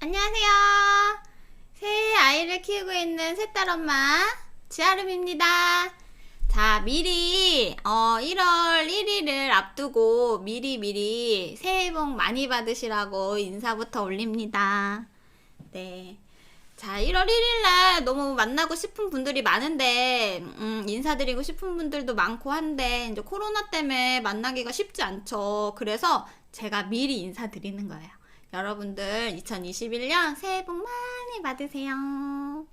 안녕하세요. 새 아이를 키우고 있는 새딸 엄마 지아름입니다. 자, 미리 1월 1일을 앞두고 미리 새해 복 많이 받으시라고 인사부터 올립니다. 네. 자, 1월 1일날 너무 만나고 싶은 분들이 많은데 인사드리고 싶은 분들도 많고 한데 이제 코로나 때문에 만나기가 쉽지 않죠. 그래서 제가 미리 인사드리는 거예요. 여러분들 2021년 새해 복 많이 받으세요.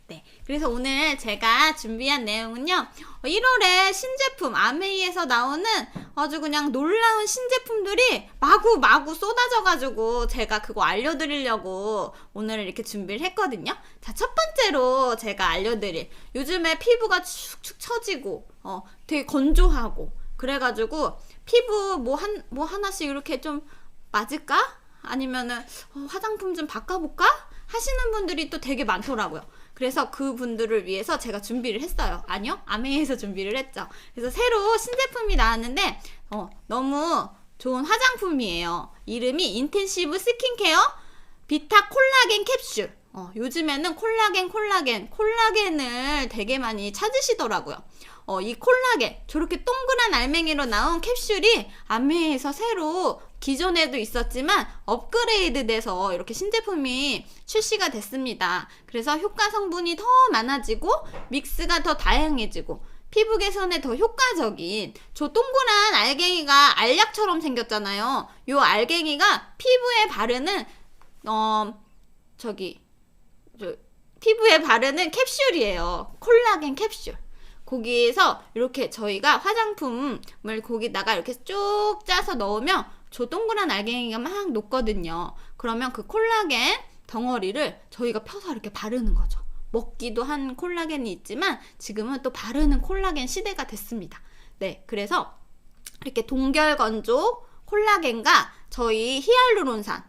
네, 그래서 오늘 제가 준비한 내용은요, 1월에 신제품 아메이에서 나오는 아주 그냥 놀라운 신제품들이 마구 쏟아져가지고 제가 그거 알려드리려고 오늘 이렇게 준비를 했거든요. 자, 첫 번째로 제가 알려드릴, 요즘에 피부가 축축 처지고 되게 건조하고 그래가지고 피부 뭐 하나씩 이렇게 좀 맞을까? 아니면은 화장품 좀 바꿔볼까? 하시는 분들이 또 되게 많더라고요. 그래서 그 분들을 위해서 제가 준비를 했어요. 아니요, 아메이에서 준비를 했죠. 그래서 새로 신제품이 나왔는데 너무 좋은 화장품이에요. 이름이 인텐시브 스킨케어 비타 콜라겐 캡슐. 요즘에는 콜라겐을 되게 많이 찾으시더라고요. 이 콜라겐, 저렇게 동그란 알맹이로 나온 캡슐이 아메이에서 새로 기존에도 있었지만 업그레이드 돼서 이렇게 신제품이 출시가 됐습니다. 그래서 효과 성분이 더 많아지고 믹스가 더 다양해지고 피부 개선에 더 효과적인, 저 동그란 알갱이가 알약처럼 생겼잖아요. 요 알갱이가 피부에 바르는 피부에 바르는 캡슐이에요. 콜라겐 캡슐. 거기에서 이렇게 저희가 화장품을 거기다가 이렇게 쭉 짜서 넣으면 저 동그란 알갱이가 막 녹거든요. 그러면 그 콜라겐 덩어리를 저희가 펴서 이렇게 바르는 거죠. 먹기도 한 콜라겐이 있지만 지금은 또 바르는 콜라겐 시대가 됐습니다. 네, 그래서 이렇게 동결건조 콜라겐과 저희 히알루론산,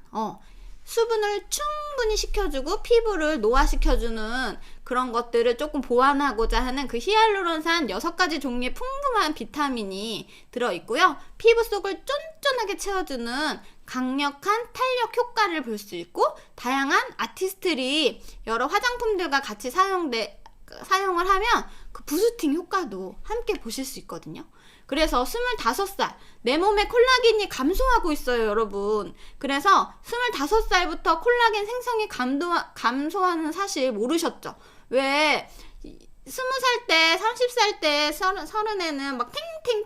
수분을 충분히 식혀주고 피부를 노화시켜주는 그런 것들을 조금 보완하고자 하는 그 히알루론산 6가지 종류의 풍부한 비타민이 들어있고요. 피부 속을 쫀쫀하게 채워주는 강력한 탄력 효과를 볼 수 있고, 다양한 아티스트들이 여러 화장품들과 같이 사용을 하면 그 부스팅 효과도 함께 보실 수 있거든요. 그래서 25살, 내 몸에 콜라겐이 감소하고 있어요, 여러분. 그래서 25살부터 콜라겐 생성이 감소하는 사실 모르셨죠? 왜 20살 때, 30살 때, 30에는 막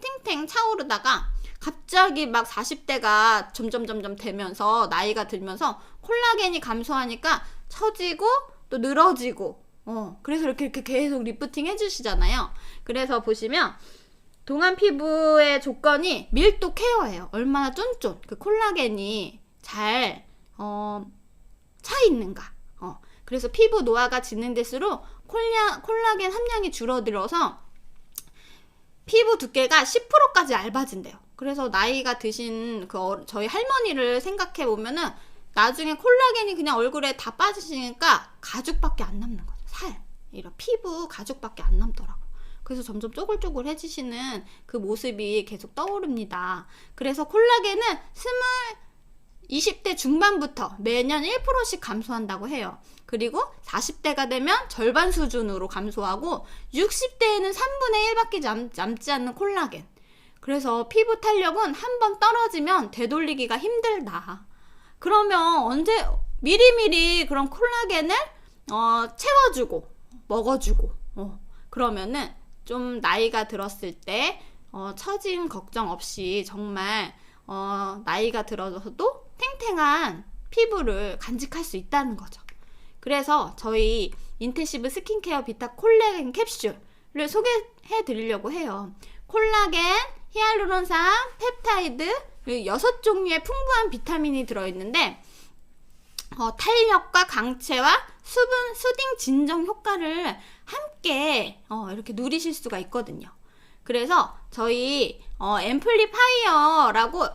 탱탱 차오르다가 갑자기 막 40대가 점점 되면서 나이가 들면서 콜라겐이 감소하니까 처지고 또 늘어지고 그래서 이렇게 계속 리프팅 해주시잖아요. 그래서 보시면 동안 피부의 조건이 밀도 케어예요. 얼마나 쫀쫀 그 콜라겐이 잘 차 있는가. 그래서 피부 노화가 진행될수록 콜라겐 함량이 줄어들어서 피부 두께가 10%까지 얇아진대요. 그래서 나이가 드신 저희 할머니를 생각해 보면은 나중에 콜라겐이 그냥 얼굴에 다 빠지시니까 가죽밖에 안 남는 거죠. 이런 피부 가죽밖에 안 남더라고요. 그래서 점점 쪼글쪼글해지시는 그 모습이 계속 떠오릅니다. 그래서 콜라겐은 20대 중반부터 매년 1%씩 감소한다고 해요. 그리고 40대가 되면 절반 수준으로 감소하고 60대에는 3분의 1밖에 남지 않는 콜라겐. 그래서 피부 탄력은 한번 떨어지면 되돌리기가 힘들다. 그러면 미리미리 그런 콜라겐을 채워주고 먹어주고 그러면은 좀 나이가 들었을 때 처짐 걱정 없이 정말 나이가 들어서도 탱탱한 피부를 간직할 수 있다는 거죠. 그래서 저희 인텐시브 스킨케어 비타 콜라겐 캡슐을 소개해 드리려고 해요. 콜라겐, 히알루론산, 펩타이드 6종류의 풍부한 비타민이 들어있는데 탄력과 강체와 수분 수딩 진정 효과를 함께 이렇게 누리실 수가 있거든요. 그래서 저희 앰플리파이어라고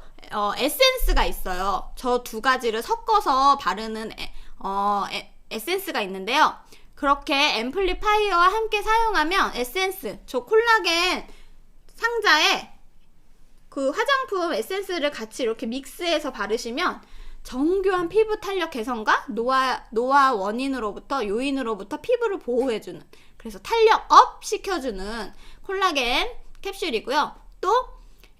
에센스가 있어요. 저 2가지를 섞어서 바르는 에센스가 있는데요. 그렇게 앰플리파이어와 함께 사용하면 에센스, 저 콜라겐 상자에 그 화장품 에센스를 같이 이렇게 믹스해서 바르시면 정교한 피부 탄력 개선과 노화 원인으로부터 요인으로부터 피부를 보호해주는, 그래서 탄력 업 시켜주는 콜라겐 캡슐이고요. 또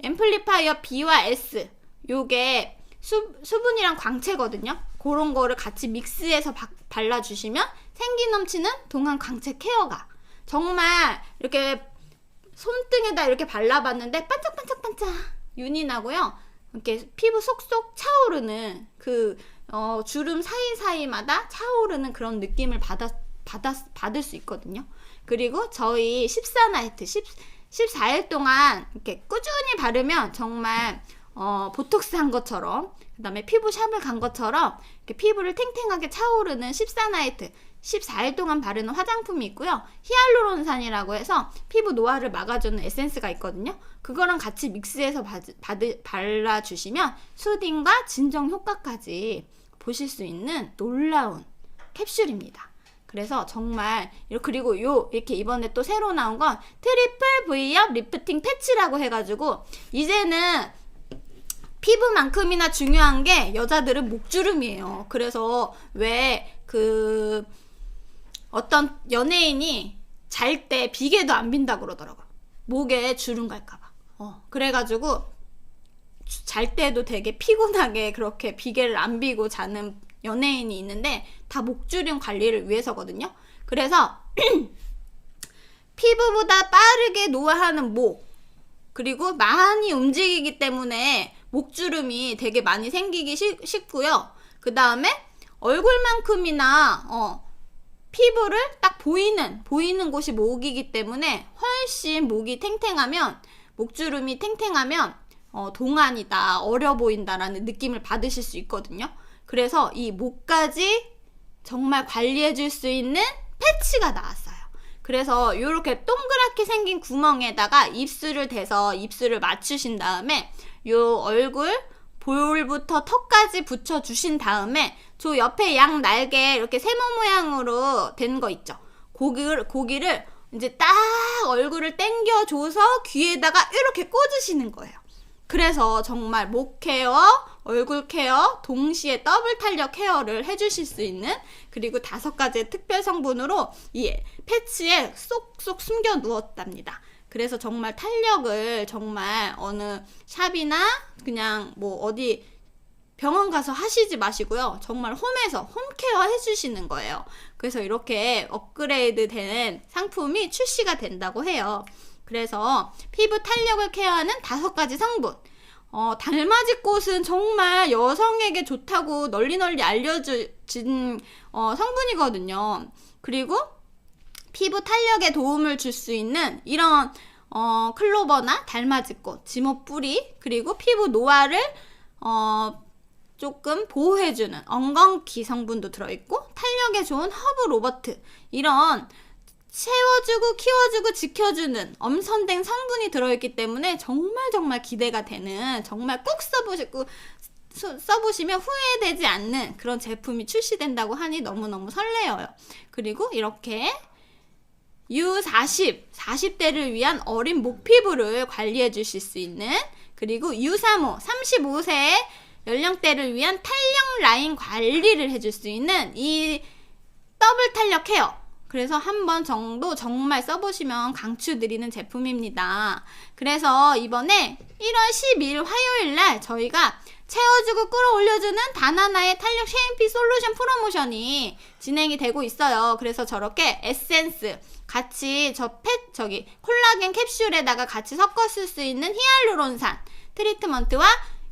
앰플리파이어 B와 S, 요게 수분이랑 광채거든요. 그런 거를 같이 믹스해서 발라주시면 생기 넘치는 동안 광채 케어가, 정말 이렇게 손등에다 이렇게 발라봤는데 반짝반짝반짝 윤이 나고요. 이렇게 피부 속속 차오르는 주름 사이사이마다 차오르는 그런 느낌을 받을 수 있거든요. 그리고 저희 14나이트 14일 동안 이렇게 꾸준히 바르면 정말 보톡스 한 것처럼, 그 다음에 피부샵을 간 것처럼 이렇게 피부를 탱탱하게 차오르는 14나이트 14일 동안 바르는 화장품이 있고요. 히알루론산이라고 해서 피부 노화를 막아주는 에센스가 있거든요. 그거랑 같이 믹스해서 발라주시면 수딩과 진정 효과까지 보실 수 있는 놀라운 캡슐입니다. 그래서 정말, 그리고 이렇게 이번에 또 새로 나온 건 트리플 V업 리프팅 패치라고 해가지고, 이제는 피부만큼이나 중요한 게 여자들은 목주름이에요. 그래서 왜 어떤 연예인이 잘 때 비계도 안 빈다 그러더라고요. 목에 주름 갈까봐. 그래가지고 잘 때도 되게 피곤하게 그렇게 비계를 안 비고 자는 연예인이 있는데, 다 목주름 관리를 위해서거든요. 그래서 피부보다 빠르게 노화하는 목, 그리고 많이 움직이기 때문에 목주름이 되게 많이 생기기 쉽고요. 그 다음에 얼굴만큼이나 피부를 딱 보이는 곳이 목이기 때문에 훨씬 목이 탱탱하면, 목주름이 탱탱하면 동안이다, 어려 보인다라는 느낌을 받으실 수 있거든요. 그래서 이 목까지 정말 관리해줄 수 있는 패치가 나왔어요. 그래서 이렇게 동그랗게 생긴 구멍에다가 입술을 대서 입술을 맞추신 다음에 요 얼굴 볼부터 턱까지 붙여주신 다음에 저 옆에 양 날개 이렇게 세모 모양으로 된 거 있죠. 고기를 이제 딱 얼굴을 당겨줘서 귀에다가 이렇게 꽂으시는 거예요. 그래서 정말 목 케어, 얼굴 케어, 동시에 더블 탄력 케어를 해주실 수 있는, 그리고 5가지의 특별 성분으로 이 패치에 쏙쏙 숨겨 누웠답니다. 그래서 정말 탄력을 정말 어느 샵이나 그냥 뭐 어디 병원 가서 하시지 마시고요. 정말 홈에서 홈케어 해주시는 거예요. 그래서 이렇게 업그레이드 된 상품이 출시가 된다고 해요. 그래서 피부 탄력을 케어하는 5가지 성분. 달맞이꽃은 정말 여성에게 좋다고 널리 알려진 성분이거든요. 그리고 피부 탄력에 도움을 줄 수 있는 이런 클로버나 달맞이꽃, 지모 뿌리, 그리고 피부 노화를 조금 보호해주는 엉겅키 성분도 들어있고, 탄력에 좋은 허브 로버트, 이런 채워주고 키워주고 지켜주는 엄선된 성분이 들어있기 때문에 정말 기대가 되는, 정말 꼭 써보시면 후회되지 않는 그런 제품이 출시된다고 하니 너무너무 설레어요. 그리고 이렇게 U40, 40대를 위한 어린 목 피부를 관리해 주실 수 있는, 그리고 U35, 35세 연령대를 위한 탄력 라인 관리를 해줄 수 있는 이 더블 탄력 케어. 그래서 한 번 정도 정말 써보시면 강추드리는 제품입니다. 그래서 이번에 1월 10일 화요일날 저희가 채워주고 끌어올려주는 단 하나의 탄력 쉐인피 솔루션 프로모션이 진행이 되고 있어요. 그래서 저렇게 에센스 같이 콜라겐 캡슐에다가 같이 섞어 쓸 수 있는 히알루론산 트리트먼트와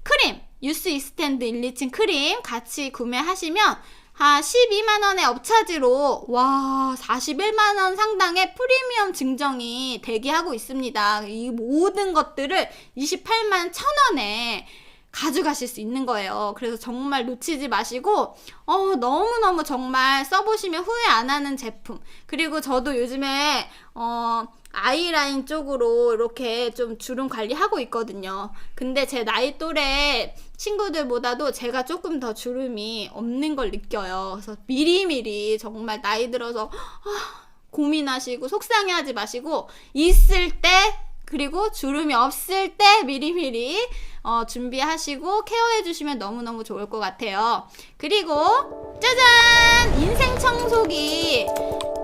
크림, 유스 이스탠드 1,2층 크림 같이 구매하시면 12만원의 업차지로 41만원 상당의 프리미엄 증정이 대기하고 있습니다. 이 모든 것들을 28만 1,000원에 가져가실 수 있는 거예요. 그래서 정말 놓치지 마시고 너무너무 정말 써보시면 후회 안 하는 제품. 그리고 저도 요즘에 아이라인 쪽으로 이렇게 좀 주름 관리하고 있거든요. 근데 제 나이 또래 친구들보다도 제가 조금 더 주름이 없는 걸 느껴요. 그래서 미리미리 정말 나이 들어서 고민하시고 속상해하지 마시고, 있을 때 그리고 주름이 없을 때 미리미리 준비하시고 케어해주시면 너무너무 좋을 것 같아요. 그리고 짜잔! 인생 청소기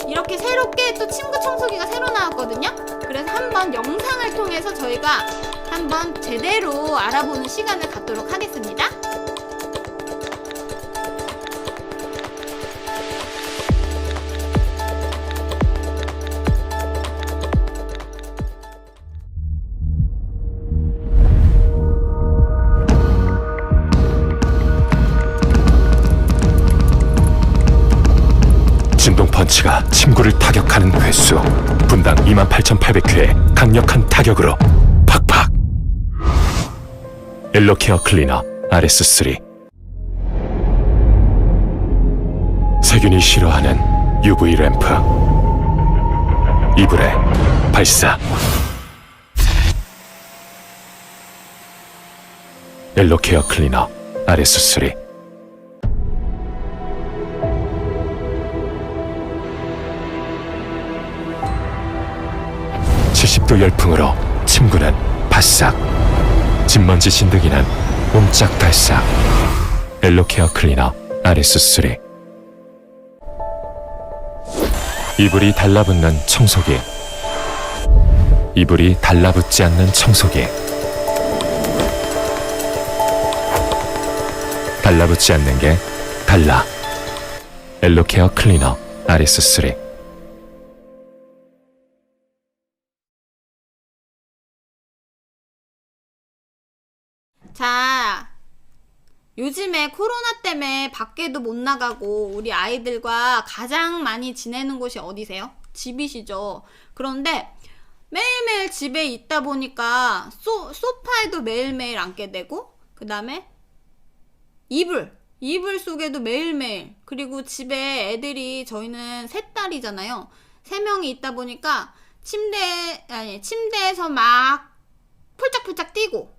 이렇게 새롭게 또 침구 청소기가 새로 나왔거든요. 그래서 한번 영상을 통해서 저희가 한번 제대로 알아보는 시간을 갖도록 하겠습니다. 진동 펀치가 침구를 타격하는 횟수 분당 28,800회의 강력한 타격으로 팍팍. 엘로케어 클리너 RS3. 세균이 싫어하는 UV 램프. 이불에 발사. 엘로케어 클리너 RS3. 70도 열풍으로 침구는 바싹, 진먼지 진드기는 옴짝달싹. 엘로케어 클리너 RS3. 이불이 달라붙는 청소기. 이불이 달라붙지 않는 청소기. 달라붙지 않는 게 달라. 엘로케어 클리너 RS3. 자, 요즘에 코로나 때문에 밖에도 못 나가고 우리 아이들과 가장 많이 지내는 곳이 어디세요? 집이시죠. 그런데 매일매일 집에 있다 보니까 소파에도 매일매일 앉게 되고, 그 다음에 이불 속에도 매일매일, 그리고 집에 애들이, 저희는 세 딸이잖아요. 3명이 있다 보니까 침대에서 막 폴짝폴짝 뛰고,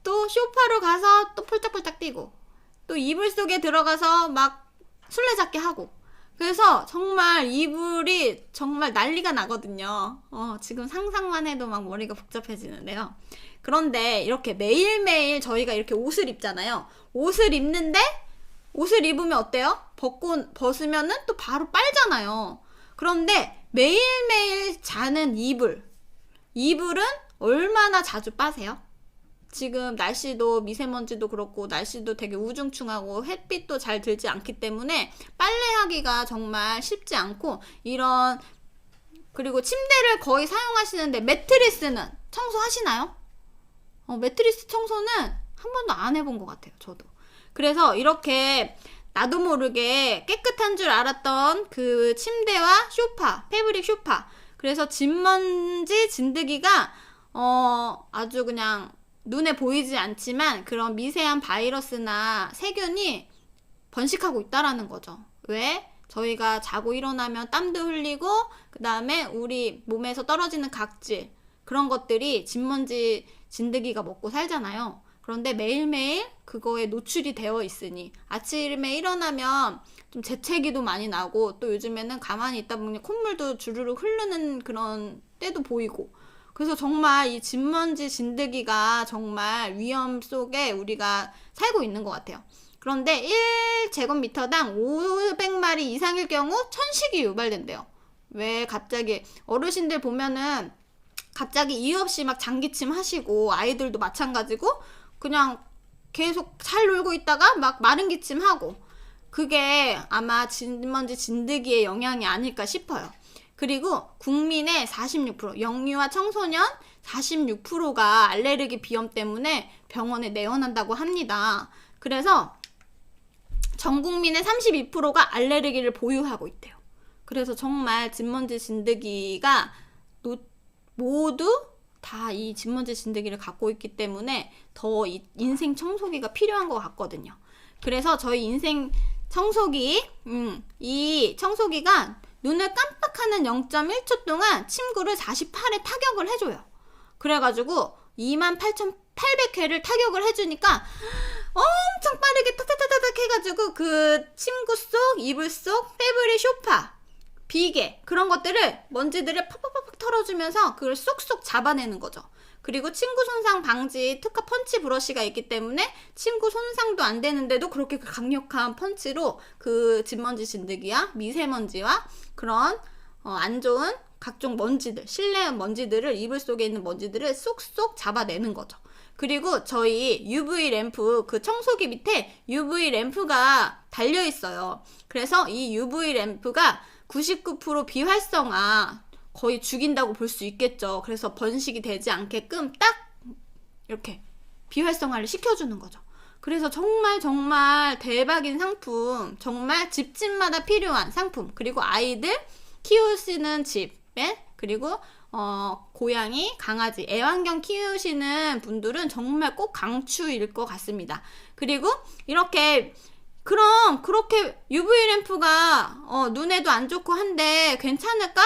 또 소파로 가서 또 폴짝폴짝 뛰고, 또 이불 속에 들어가서 막 술래잡기 하고. 그래서 정말 이불이 정말 난리가 나거든요. 지금 상상만 해도 막 머리가 복잡해지는데요. 그런데 이렇게 매일매일 저희가 이렇게 옷을 입잖아요. 옷을 입는데, 옷을 입으면 어때요? 벗으면은 또 바로 빨잖아요. 그런데 매일매일 자는 이불은 얼마나 자주 빠세요? 지금 날씨도 미세먼지도 그렇고 날씨도 되게 우중충하고 햇빛도 잘 들지 않기 때문에 빨래하기가 정말 쉽지 않고, 그리고 침대를 거의 사용하시는데 매트리스는 청소하시나요? 매트리스 청소는 한 번도 안 해본 것 같아요, 저도. 그래서 이렇게 나도 모르게 깨끗한 줄 알았던 그 침대와 패브릭 소파, 그래서 진먼지 진드기가 아주 그냥 눈에 보이지 않지만 그런 미세한 바이러스나 세균이 번식하고 있다라는 거죠. 왜? 저희가 자고 일어나면 땀도 흘리고, 그 다음에 우리 몸에서 떨어지는 각질, 그런 것들이 진먼지 진드기가 먹고 살잖아요. 그런데 매일매일 그거에 노출이 되어 있으니 아침에 일어나면 좀 재채기도 많이 나고, 또 요즘에는 가만히 있다 보니 콧물도 주르륵 흐르는 그런 때도 보이고, 그래서 정말 이 진먼지 진드기가 정말 위험 속에 우리가 살고 있는 것 같아요. 그런데 1제곱미터당 500마리 이상일 경우 천식이 유발된대요. 왜 갑자기 어르신들 보면은 갑자기 이유 없이 막 장기침 하시고, 아이들도 마찬가지고 그냥 계속 잘 놀고 있다가 막 마른 기침 하고, 그게 아마 진먼지 진드기의 영향이 아닐까 싶어요. 그리고 국민의 46%, 영유아 청소년 46%가 알레르기 비염 때문에 병원에 내원한다고 합니다. 그래서 전 국민의 32%가 알레르기를 보유하고 있대요. 그래서 정말 진먼지 진드기가 모두 다 이 진먼지 진드기를 갖고 있기 때문에 더 이 인생 청소기가 필요한 것 같거든요. 그래서 저희 인생 청소기, 이 청소기가 눈을 깜빡하는 0.1초 동안 침구를 48회 타격을 해줘요. 그래가지고 28,800회를 타격을 해주니까 엄청 빠르게 타타타타닥 해가지고 그 침구 속, 이불 속, 패브릭 소파, 비계 그런 것들을 먼지들을 팍팍팍 털어주면서 그걸 쏙쏙 잡아내는 거죠. 그리고 침구 손상 방지 특화 펀치 브러쉬가 있기 때문에 침구 손상도 안 되는데도 그렇게 강력한 펀치로 그 집먼지 진드기와 미세먼지와 그런 안 좋은 각종 먼지들, 실내 먼지들을, 이불 속에 있는 먼지들을 쏙쏙 잡아내는 거죠. 그리고 저희 UV 램프, 그 청소기 밑에 UV 램프가 달려 있어요. 그래서 이 UV 램프가 99% 비활성화, 거의 죽인다고 볼 수 있겠죠. 그래서 번식이 되지 않게끔 딱 이렇게 비활성화를 시켜주는 거죠. 그래서 정말 정말 대박인 상품, 정말 집집마다 필요한 상품, 그리고 아이들 키우시는 집에, 그리고 고양이, 강아지, 애완견 키우시는 분들은 정말 꼭 강추일 것 같습니다. 그리고 이렇게 그럼 그렇게 UV 램프가 눈에도 안 좋고 한데 괜찮을까?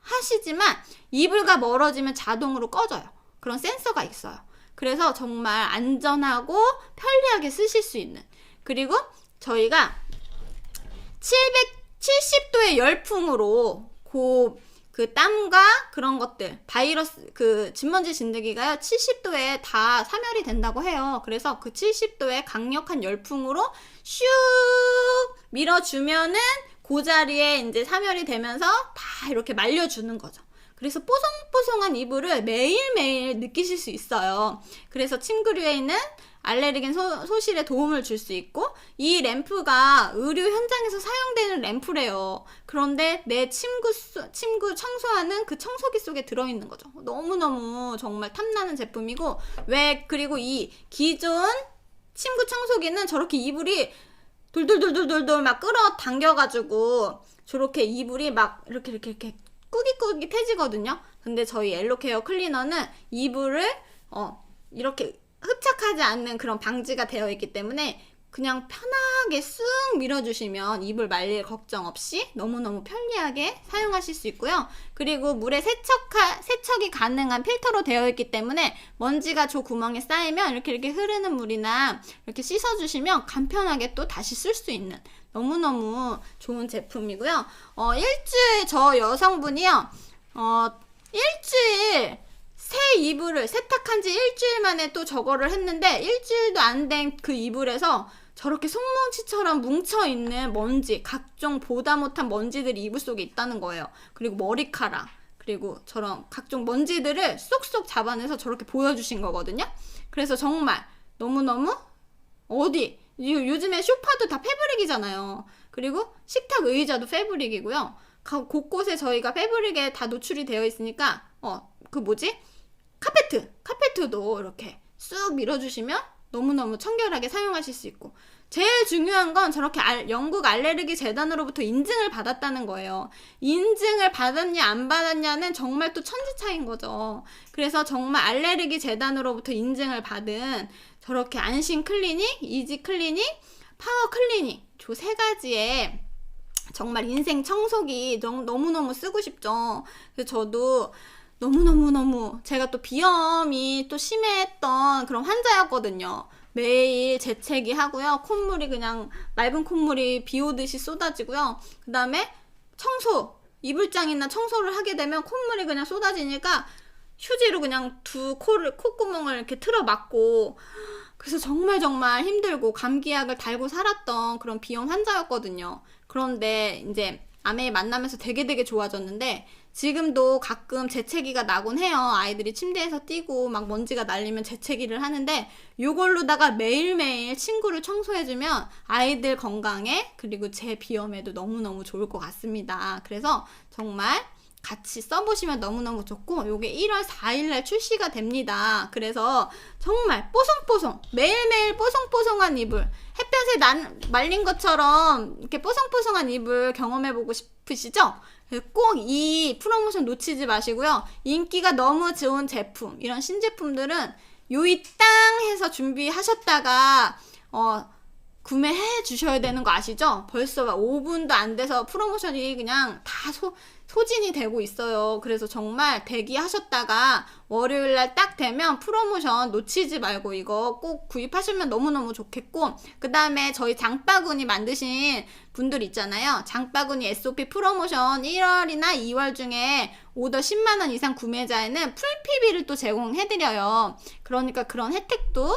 하시지만 이불과 멀어지면 자동으로 꺼져요. 그런 센서가 있어요. 그래서 정말 안전하고 편리하게 쓰실 수 있는, 그리고 저희가 770도의 열풍으로 그 땀과 그런 것들, 바이러스, 그 집먼지 진드기가요 70도에 다 사멸이 된다고 해요. 그래서 그 70도의 강력한 열풍으로 슉 밀어주면은 그 자리에 이제 사멸이 되면서 다 이렇게 말려주는 거죠. 그래서 뽀송뽀송한 이불을 매일매일 느끼실 수 있어요. 그래서 침구류에 있는 알레르겐 소실에 도움을 줄 수 있고, 이 램프가 의료 현장에서 사용되는 램프래요. 그런데 내 침구 청소하는 그 청소기 속에 들어있는 거죠. 너무너무 정말 탐나는 제품이고, 그리고 이 기존 침구 청소기는 저렇게 이불이 돌돌돌돌돌 막 끌어당겨가지고 저렇게 이불이 막 이렇게 꾸깃꾸깃해지거든요. 근데 저희 엘로케어 클리너는 이불을 이렇게 흡착하지 않는 그런 방지가 되어 있기 때문에 그냥 편하게 쓱 밀어주시면 이불 말릴 걱정 없이 너무너무 편리하게 사용하실 수 있고요. 그리고 물에 세척이 가능한 필터로 되어 있기 때문에 먼지가 저 구멍에 쌓이면 이렇게 흐르는 물이나 이렇게 씻어주시면 간편하게 또 다시 쓸 수 있는 너무너무 좋은 제품이고요. 일주일, 저 여성분이요, 일주일 새 이불을 세탁한 지 일주일 만에 또 저거를 했는데, 일주일도 안 된 그 이불에서 저렇게 송뭉치처럼 뭉쳐있는 먼지, 각종 보다 못한 먼지들이 이불 속에 있다는 거예요. 그리고 머리카락, 그리고 저런 각종 먼지들을 쏙쏙 잡아내서 저렇게 보여주신 거거든요. 그래서 정말 너무너무 요즘에 소파도 다 패브릭이잖아요. 그리고 식탁 의자도 패브릭이고요. 곳곳에 저희가 패브릭에 다 노출이 되어 있으니까 카페트도 이렇게 쑥 밀어주시면 너무너무 청결하게 사용하실 수 있고, 제일 중요한 건 저렇게 영국 알레르기 재단으로부터 인증을 받았다는 거예요. 인증을 받았냐 안 받았냐는 정말 또 천지 차이인 거죠. 그래서 정말 알레르기 재단으로부터 인증을 받은 저렇게 안심 클리닉, 이지 클리닉, 파워 클리닉, 저 세 가지의 정말 인생 청소기 너무너무 쓰고 싶죠. 그래서 저도 너무너무 제가 또 비염이 또 심했던 그런 환자였거든요. 매일 재채기 하고요. 콧물이 그냥 맑은 콧물이 비 오듯이 쏟아지고요. 그 다음에 이불장이나 청소를 하게 되면 콧물이 그냥 쏟아지니까 휴지로 그냥 콧구멍을 이렇게 틀어 막고, 그래서 정말 힘들고 감기약을 달고 살았던 그런 비염 환자였거든요. 그런데 이제 아내 만나면서 되게 좋아졌는데, 지금도 가끔 재채기가 나곤 해요. 아이들이 침대에서 뛰고 막 먼지가 날리면 재채기를 하는데, 요걸로다가 매일매일 침구를 청소해주면 아이들 건강에, 그리고 제 비염에도 너무너무 좋을 것 같습니다. 그래서 정말 같이 써보시면 너무너무 좋고, 요게 1월 4일날 출시가 됩니다. 그래서 정말 뽀송뽀송, 매일매일 뽀송뽀송한 이불, 햇볕에 말린 것처럼 이렇게 뽀송뽀송한 이불 경험해보고 싶으시죠? 꼭 이 프로모션 놓치지 마시고요. 인기가 너무 좋은 제품, 이런 신제품들은 요이 땅 해서 준비하셨다가 구매해 주셔야 되는 거 아시죠? 벌써 막 5분도 안 돼서 프로모션이 그냥 다 소진이 되고 있어요. 그래서 정말 대기하셨다가 월요일날 딱 되면 프로모션 놓치지 말고 이거 꼭 구입하시면 너무너무 좋겠고, 그 다음에 저희 장바구니 만드신 분들 있잖아요. 장바구니 SOP 프로모션 1월이나 2월 중에 오더 10만원 이상 구매자에는 풀PB를 또 제공해드려요. 그러니까 그런 혜택도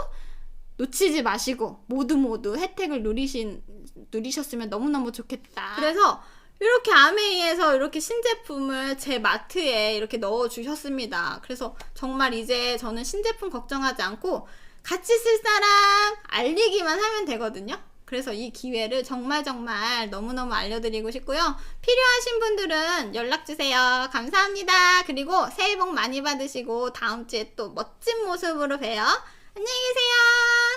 놓치지 마시고 모두 혜택을 누리셨으면 너무너무 좋겠다. 그래서 이렇게 아메이에서 이렇게 신제품을 제 마트에 이렇게 넣어주셨습니다. 그래서 정말 이제 저는 신제품 걱정하지 않고 같이 쓸 사람 알리기만 하면 되거든요. 그래서 이 기회를 정말 너무너무 알려드리고 싶고요. 필요하신 분들은 연락주세요. 감사합니다. 그리고 새해 복 많이 받으시고 다음 주에 또 멋진 모습으로 봬요. 안녕히 계세요.